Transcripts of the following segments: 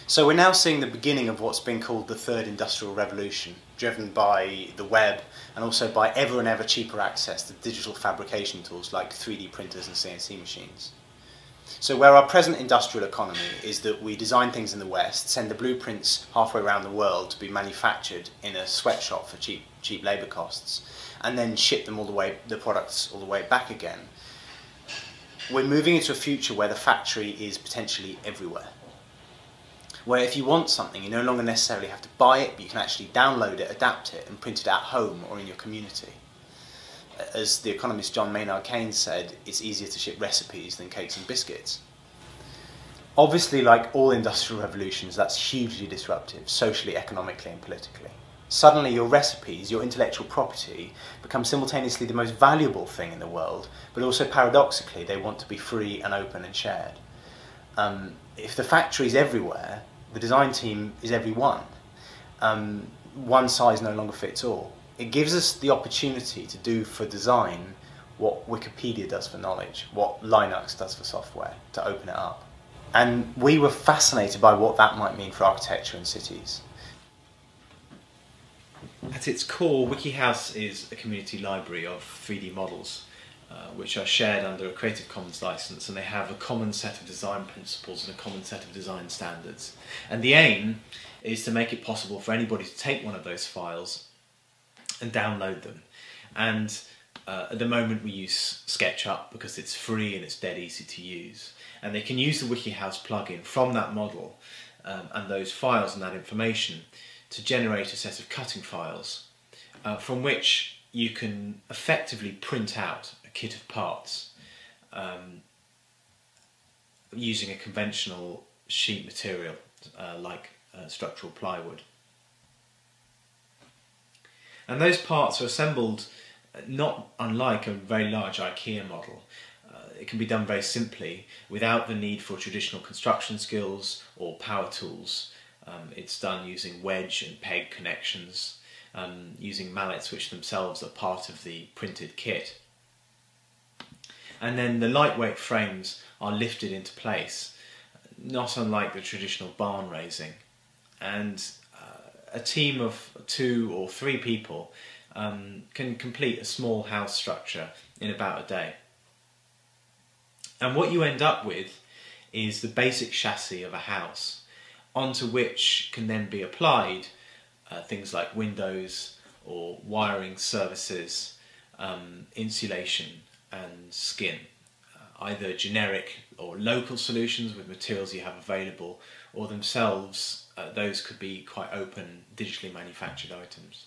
So we're now seeing the beginning of what's been called the third industrial revolution, driven by the web and also by ever and ever cheaper access to digital fabrication tools like 3D printers and CNC machines. So where our present industrial economy is that we design things in the West, send the blueprints halfway around the world to be manufactured in a sweatshop for cheap labour costs, and then ship them the products all the way back again, we're moving into a future where the factory is potentially everywhere. Where if you want something, you no longer necessarily have to buy it, but you can actually download it, adapt it, and print it at home or in your community. As the economist John Maynard Keynes said, it's easier to ship recipes than cakes and biscuits. Obviously, like all industrial revolutions, that's hugely disruptive, socially, economically, and politically. Suddenly your recipes, your intellectual property, become simultaneously the most valuable thing in the world, but also paradoxically they want to be free and open and shared. If the factory is everywhere, the design team is everyone. One size no longer fits all. It gives us the opportunity to do for design what Wikipedia does for knowledge, what Linux does for software, to open it up. And we were fascinated by what that might mean for architecture and cities. At its core, WikiHouse is a community library of 3D models which are shared under a Creative Commons license, and they have a common set of design principles and a common set of design standards. And the aim is to make it possible for anybody to take one of those files and download them. And at the moment we use SketchUp because it's free and it's dead easy to use. And they can use the WikiHouse plugin from that model and those files and that information to generate a set of cutting files from which you can effectively print out a kit of parts using a conventional sheet material like structural plywood. And those parts are assembled not unlike a very large IKEA model. It can be done very simply without the need for traditional construction skills or power tools. It's done using wedge and peg connections, using mallets which themselves are part of the printed kit. And then the lightweight frames are lifted into place, not unlike the traditional barn raising. And a team of 2 or 3 people can complete a small house structure in about a day. And what you end up with is the basic chassis of a house, onto which can then be applied things like windows or wiring services, insulation and skin. Either generic or local solutions with materials you have available, or themselves, those could be quite open, digitally manufactured items.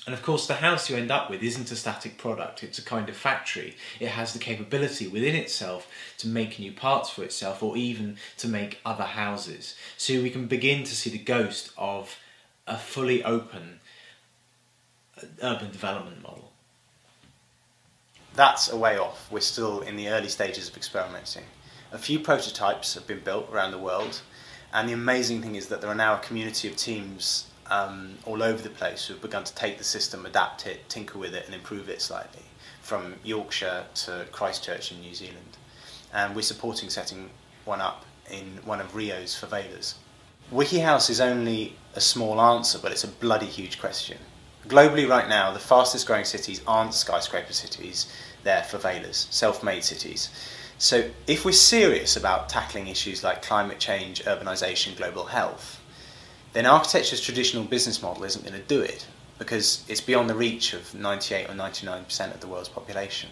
And of course the house you end up with isn't a static product, it's a kind of factory. It has the capability within itself to make new parts for itself, or even to make other houses. So we can begin to see the ghost of a fully open urban development model. That's a way off. We're still in the early stages of experimenting. A few prototypes have been built around the world, and the amazing thing is that there are now a community of teams all over the place who have begun to take the system, adapt it, tinker with it and improve it slightly, from Yorkshire to Christchurch in New Zealand. And we're supporting setting one up in one of Rio's favelas. WikiHouse is only a small answer, but it's a bloody huge question. Globally right now, the fastest growing cities aren't skyscraper cities, they're favelas, self-made cities. So if we're serious about tackling issues like climate change, urbanisation, global health, then architecture's traditional business model isn't going to do it, because it's beyond the reach of 98 or 99% of the world's population.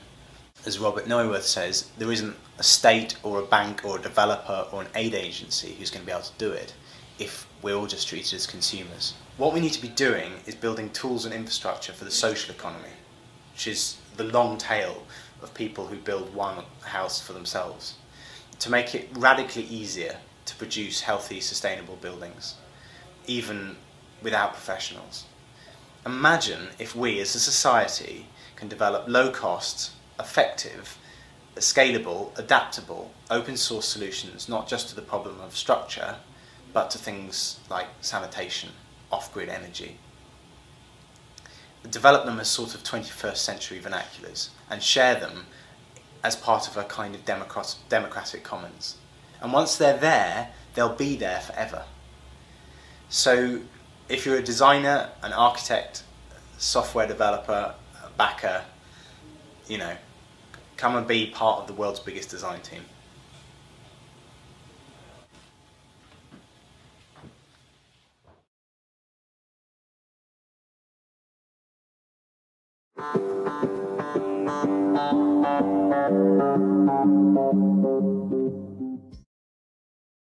As Robert Neuwirth says, there isn't a state or a bank or a developer or an aid agency who's going to be able to do it if we're all just treated as consumers. What we need to be doing is building tools and infrastructure for the social economy, which is the long tail of people who build one house for themselves, to make it radically easier to produce healthy, sustainable buildings, even without professionals. Imagine if we as a society can develop low-cost, effective, scalable, adaptable, open source solutions, not just to the problem of structure, but to things like sanitation, off-grid energy. develop them as sort of 21st century vernaculars and share them as part of a kind of democratic commons. And once they're there, they'll be there forever. So if you're a designer, an architect, software developer, a backer, you know, come and be part of the world's biggest design team.